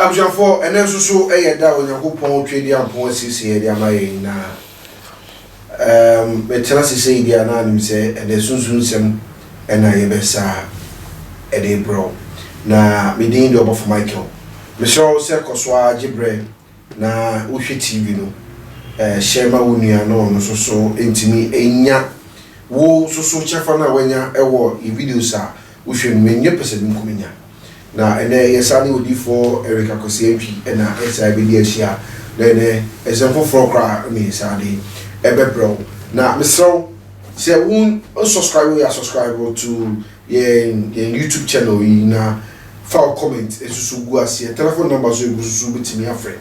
Abjafo and then so a down your coupon trading upon CC na Metrasi say the anonymous say and the soon some and I besa a bro na me the of Michael Michelle Sekoswa Jibre na Ushi TV no Shema Unia no so intimi enya wo so chefa na wanya ewo e videos a Ushi menye pese nkuminya na ene yesani odi for Akwasi Antwi na SIBD ahia na ene example for kra me sadi ebebro na misro say won subscribe to YouTube channel na file comment esusu gu ase telephone number so egususu bitimi afre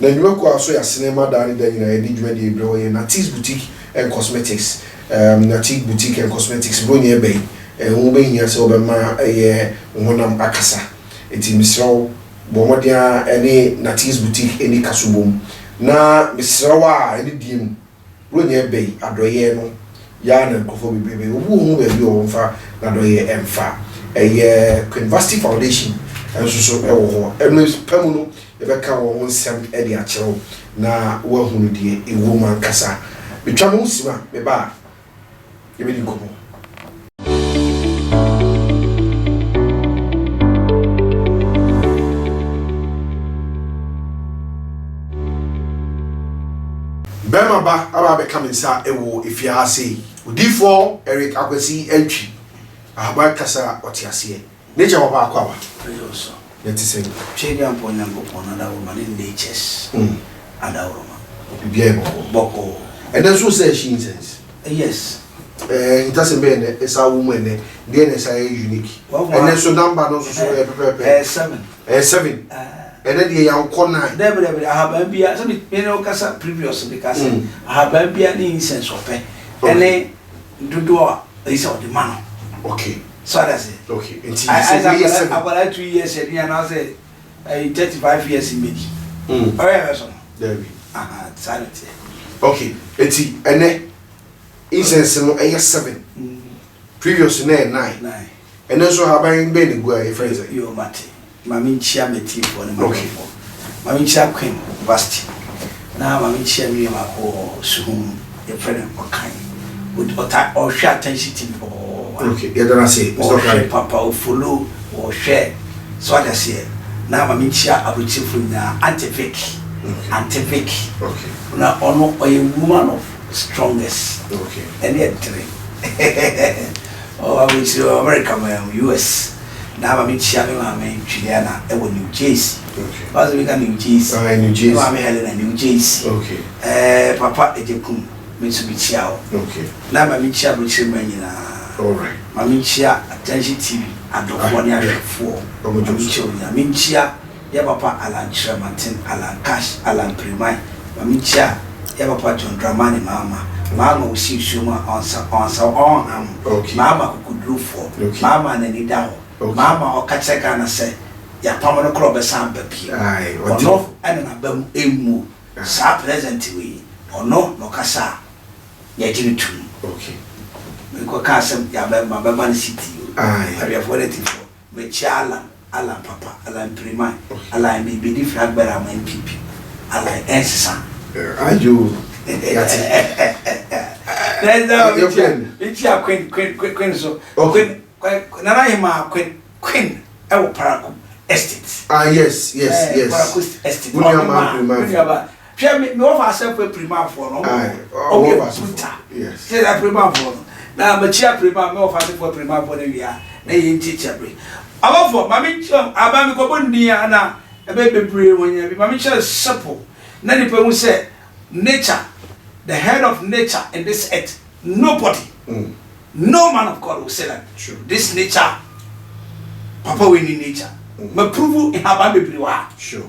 na nyuma ko aso ya cinema dani da nyina edi dwuma de ebro ye na Tees Boutique and Cosmetics na Tees Boutique and Cosmetics bonye be wo be hia se obema wonam akasa eti misro bomodia ene na Tees Boutique eni kasubom na misro wa eni dim bonye be adoye no ya na nkofo bibebe obu hu be bi o mfa na adoye emfa University Foundation so ewo ho enu pamu no e be ka wo nsem e de akyerew na wo hu die ewo man kasa betwa mo sima me ba e be di komo Bema ba aba be come inside ewo ifia ase D4 Akwasi Antwi ahaba kasa otiase nature wa ba kwa ba so yet say chedi ampo nyango pona da wo mane natures adawroma bia boko and then so say she instance yes it doesn't mean it's a woman then it's a unique and then so number no so 7 and then the young corner there I have been some me kasa previous because I have been any instance of and then do is on the man. Okay. So that's it. Okay. I about 2 years and I say 35 years in me. Oh yeah, so there we. Silent. Okay. Eti ene incense no 7. Previous 9. And then so have been been go a friend. You mate. Mami chia meti for the okay. Mami chia queen vast. Now mami chia me ma ko suhum a friend of kind. With or share attention to okay, you don't say Papa or follow or share. So I say now mami chia abuchi from na antivic. Okay. Now ono a woman of strongest. Okay. And yet oh I will to America US. Now I'm in Chiana, Chiana, New Jersey. Okay. Was we can New Jersey. New Jersey. I'm Helen New Jersey. Okay. Papa, Ejekum, Mitsubishi. Okay. Now I'm in Chia, which remain. All right. I'm in Chia, attention TV, and the 1 year 4. I'm in Chia, Papa Alan Shermanton, Alan Cash, Alan Primai. I'm in Chia, Papa John Dramani, Mama will see Shuma on okay. Mama could do for Mama and any down. Okay. Mama or Katsakana say, Ya Pamano Club a sample pea. Aye, or no, and a bum emu, sa presently, or no, no cassa. Yet in two. Okay. Because Cassam, Yaban City. Aye, I have waited for. Which Alan Papa, Alan Primai, Alan may be different, but I'm in PP. Alan Ensa. Are you? There's no queen, so. Okay. Nana Queen, I will Paraku Estate. Yes. Paraku Estate. Me offer ourselves a prima for no. Yes. Say that prima for no. Now, but chia prima, me offer for prima for the year. Nay, teacher. About for Mammy Chum, Abami Cobunia, a baby breed when you Mammy is supple. Nanny Pemu said, nature, the head of nature in this earth, nobody. No man of God will say that. True. This nature, Papa, we need nature. But prove in our baby. Sure.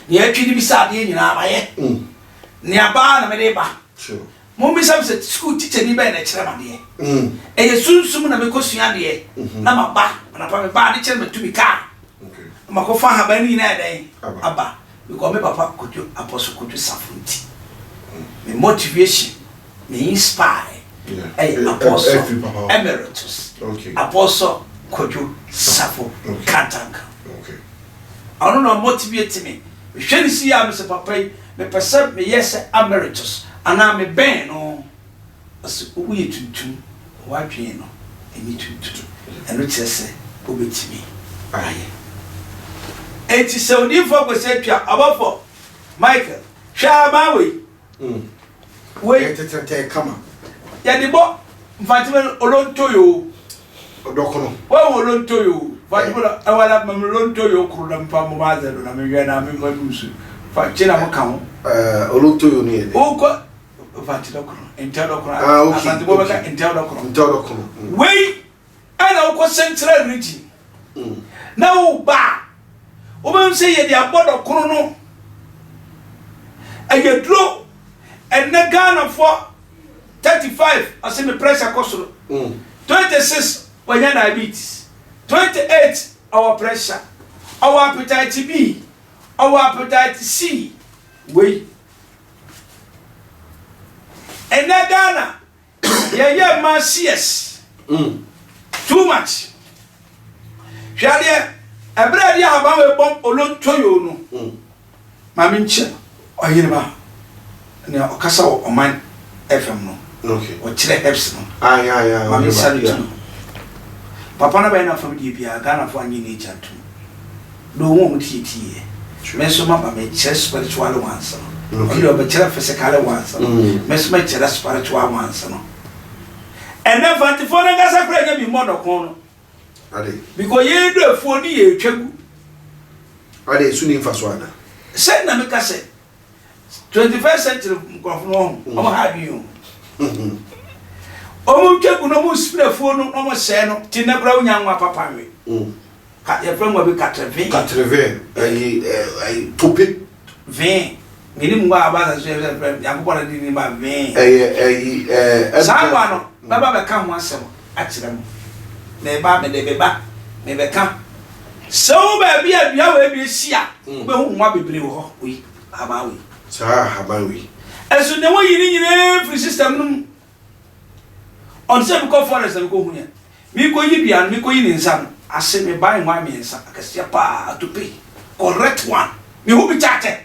Near Chidi Bissadi in our yet. Near Bar and Medeba. Sure. Mommy said school teacher, you better tell me. And you soon because you are here. Nama ba, and I probably bad the chairman to be car. Okay. Makofa have any day. Abba, you call me Papa, could you apostle could you suffer? Me motivation, me inspire. Apostle Emeritus. Okay. Apostle Koju Safo Katanga. Okay. I don't know motivate me. Me hwe si ya me se papa yi me pese me yes emeritus ana me ben no as we tuntum wa dwen no emi tuntum eno chese obetimi aye enti se odi fo ko se twa abafo Michael hwa ba we we tete kama ya de bo mfatime olontoyo odokono wa olontoyo fatime awala mamolontoyo kru na mpamo mazelo na mewe na memusu fa chena mo kan olontoyo ni ene oko fatime okro entado okro asante bo baka entado okro we ana oko central region na wo ba o be se ye de abodo kro no ayedro enne Ghana for 35 ase me pressure koso 26 wanya diabetes 28 our pressure our appetite B our appetite C we enne Ghana ye ma CS too much hwade ebre dia aba we bom olontoyo no mami nche oyire ba na okasa o man FM no okay o kire heps no ya mami salutu papa na ba na fam di bia Ghana fo anyi ni chantu do wo mu tietie me so ma ba me kire spiritual ones no okay o be kire physical ones no me so ma kire spiritual ones no and then fantifo na gasa kra nya bi modo kon no ade because ye do afuo ni ye twagu ade su ni mfa so ana say na me ka say 21st century mkrofo no o ha bi o o mu twagu no mu spira afuo no no mo se no ti na bra unya nwa papa we ka ye fra mo bi 80 ay topic 20 ngini mu ba ba so ya ko na di ni ba 20 sa kwa no baba be ka ho asem a kire mo me ba me de be ba me be ka so ba bi adua we bi sia wo be hu nwa bebre wo ho wi aba wi sa haba wi eso ne wo yini nyine free system no on se ko forest ko hu ya mi ko yi bia mi ko yi ni nsa no ase me ba nwa mi nsa akasia pa to pay correct one mi hu bi chate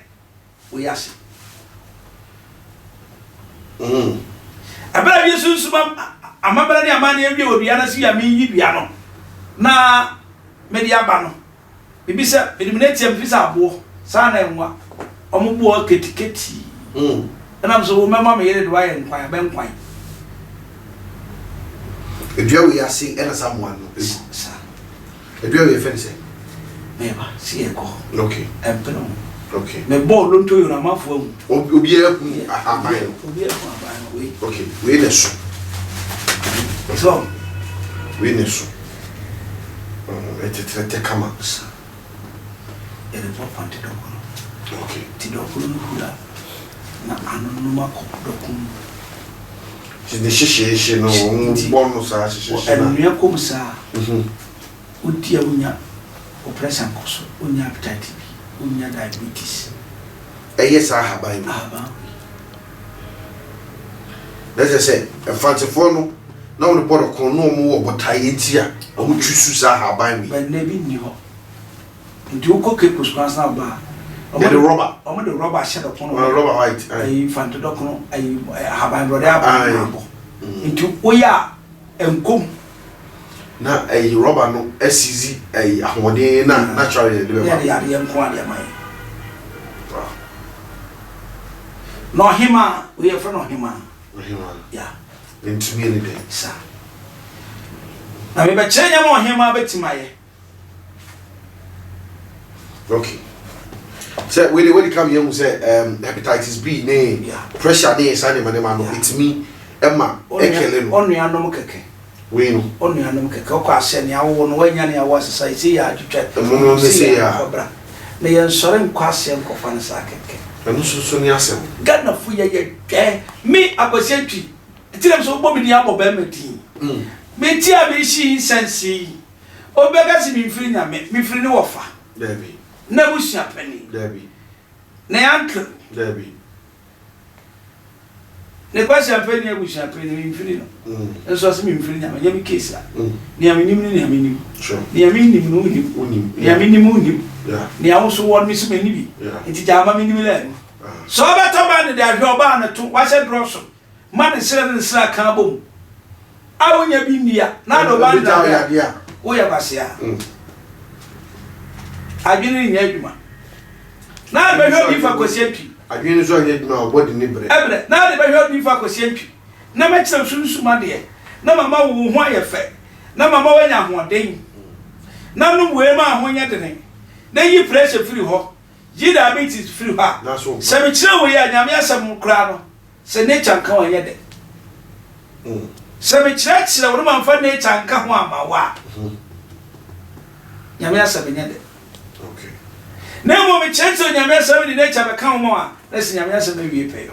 wo yase abara bi sunsu amabara ni amane ya bi odua na si ya mi yi bia no na me dia ba no bibisa eliminate am visa abo sa na enwa omugbo ketiketi na mso wo mama me yere do aye nkwan be nkwan edua we ase ena someone sa edua we fense me ba si e ko okay empno okay me ball lo ntoyo na mafo obi e ku aban obi e ku aban we okay we na so we na so etete kama sa ele po pante do ko okay ti do ko no hula na anu no mako do ko je de sheshe no bonno sa sheshe na enu ko msa utia unya operation koso unya appetite unya diabetes yes I have by let's say Fantes no na won report ko no mu wo botaye ntia o mu twisu sa ha ban mi but na bi ni ho nti uko ke kuskwans na ba the rubber o the rubber shadow kono rubber white ai Fantes do kono ai ha ban brother abo nti oya enkom na ai rubber no asizi ai ahode na naturally de be ba ya enko ade mai no hima we are from hima yeah ntumi ni de sa na me be chenya mo hima betimaye okay so we come here say hepatitis B ne pressure ne sa ne mane ma no itimi ema ekele no onu anom keke we no onu anom keke ko ase ne awo no wanya ne awo society ya atwetwe no se ya na yen sore nkwase nkofa ne sa keke enu so ni asem Ghana fu ye me Akwasi Antwi tilem so bo mi dia bo ba meti me ti a me shi sensi obega si mi firi nya me firi ne wofa Debbie na busia pani Debbie na uncle Debbie ne kwasi apani busia pani mi firi no enso so mi firi nya me mi case a ne am nim ne am nim sure ne am nim no nim unim ne am nim unim Ni also won Miss Minibi. It's Jama Minibilan. So about a man that your banner to watch a drosso. Man is selling slack carbon. I want you be near. Now the band, yeah. We have us here. I didn't hear you, man. Now I heard you for Cosiempi. I didn't show you now what in Libra. Now they heard you for Cosiempi. No make some soon, my dear. No, mamma will want your fat. No, mamma, when I want day. None where my when you're doing. Then you pressure free ho. You diabetes free ha. That's all. Some chill we are Yamiasa Mukrano. Say nature come yet. Some church, the woman for nature and come on my wa. Yamiasa Benet. Okay. Now, when we chance on Yamiasa in nature, but come on. Let's Yamiasa maybe pay.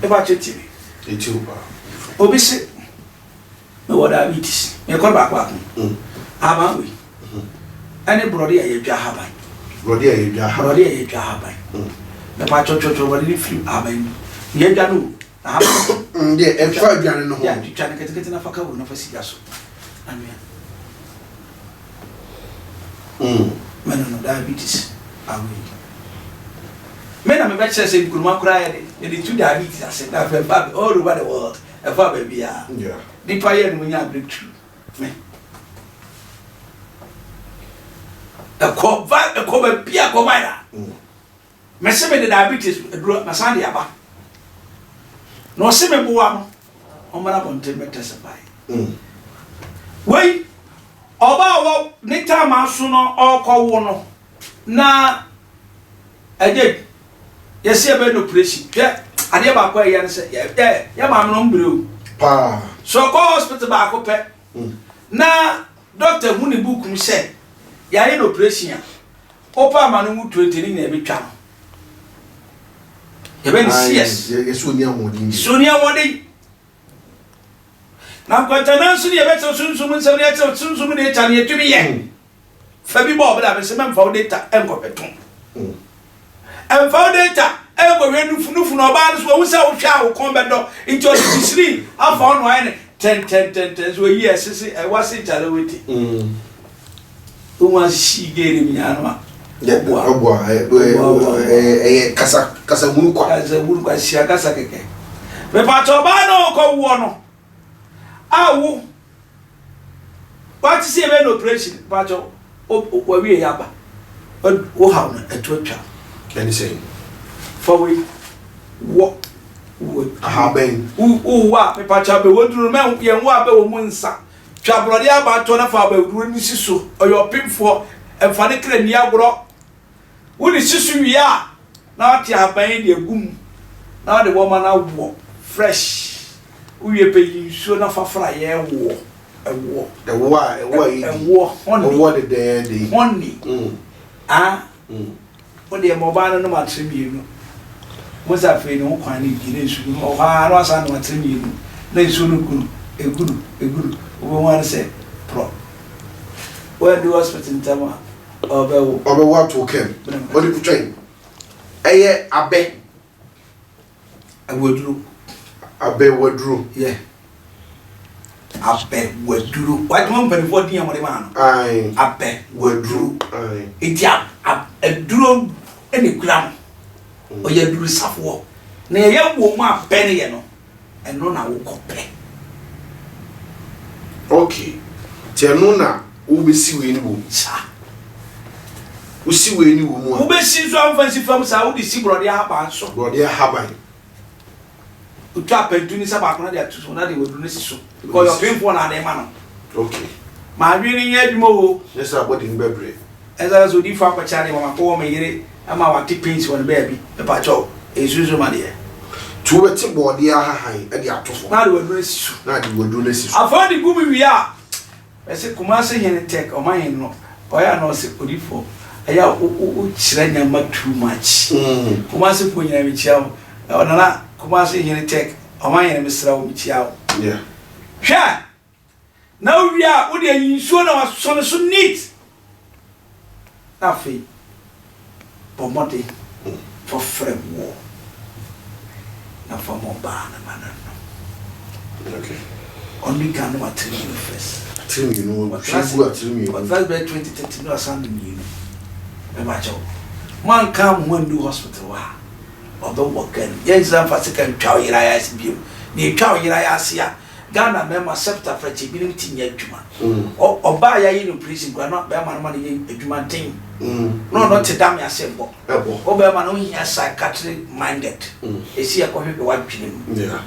About your TV. It's you. Obisi. No what diabetes. You call back one. Am we? Any brody a jahabai. Brody a jahabai. The patch of church over the few amen. Yeganu. Yeah, and 5 years in the home. Yeah, you try to get enough of a cover, never see us. I mean, men of diabetes. Are we? Men are better saying, could one cry? The 2 diabetes, I said, I've been all over the world. A father be yeah. The fire when you are breakthrough. A cover beer combiner. Messame the diabetes, my son, Yaba. No semi boam on my upon 10 meters of pie. Wait, about Nita Masuno or Kawono. Na, I did. Yes, you have no pressure. Yeah, I never quite answer. Yeah, I'm blue. Pa. So go hospital back up. Na, Doctor Hunibukum said, ya no pressure. Opa Manu 20 in every channel. Yes, Sonia Modi. Now, got an answer the better soon, soon, soon, to be young. Fabi Bob, I have some for data and copeton. And for data, and go ready for no bars where we saw shower combat into a sleep. I found one 10 were yes, I was it already. Who was she getting me? Casa Muka, Siagasa. Repatobano, Cowono. Ah, what is the main operation? Pacho, where we are. Oh, how a torture. Can you say? For we what would happen? Oh, what? Pacha, what do you remember? Young Wabba Munsa. Chabrodia Batona Faber, Runisisu, or your pimp for a funny claim Yabro. What is this we are? Now you have made a boom. Now the woman now walk fresh. We are paying soon enough for fry a war. A war. The why? A war. Only what the day. Only. Ah. What the mobile no matter you. Was I feeling no quantity in soon? Or I was on what's in you. They soon a good. We want to say, Proph. Where do hospital in Tama? Over what to come? What did you train? Abe. I withdrew. Abe withdrew. Yeah. Abe withdrew. What company for the man? Abe withdrew. It's a drone any gram. Or you do suffer. Near young woman penny, and no now will pay. Okay. Tianuna, who be see you, sir. We see when you who be see some fancy from Saudi, see Brother Haban, so Brother Haban. To trap and do this about another to another will do this so. Because you're paying for another man. Okay. My reading yet more. Yes, I bought in Bebre. As I was with you for a child, my poor me, and my tippings on the baby, the patcho, is usual money. To a tip board, the high, and the after. Now you will do this. Now you will do this. I found the good we are. I said, Kumasi and take or mine, no. Or I know, say, good for. Aya chiranya ma too much. Kumasi po nyina michiao. Onana kumasi hene tek. Oman yene misra wo michiao. Yeah. Hwa. Now we are wo de yinsuo na waso so neat. Afi. Pomode for frame wo. Na for mo ba na mana no. Okay. only can no tell you first. Tell me no, tell me. But that's by 2030 no asande you. Me ba cho. Man come when do hospital wa. Odo work and exam for second twa yira ya sibio. Ni twa yira ya sia. Ghana member septa for chibinim tinya adwuma. Oba ya yin prison gwa no be man man yin adwuma tin. No not to damn yourself. Oba man no hia psychiatric minded. Esi akohwe be wadwene mu. Yeah.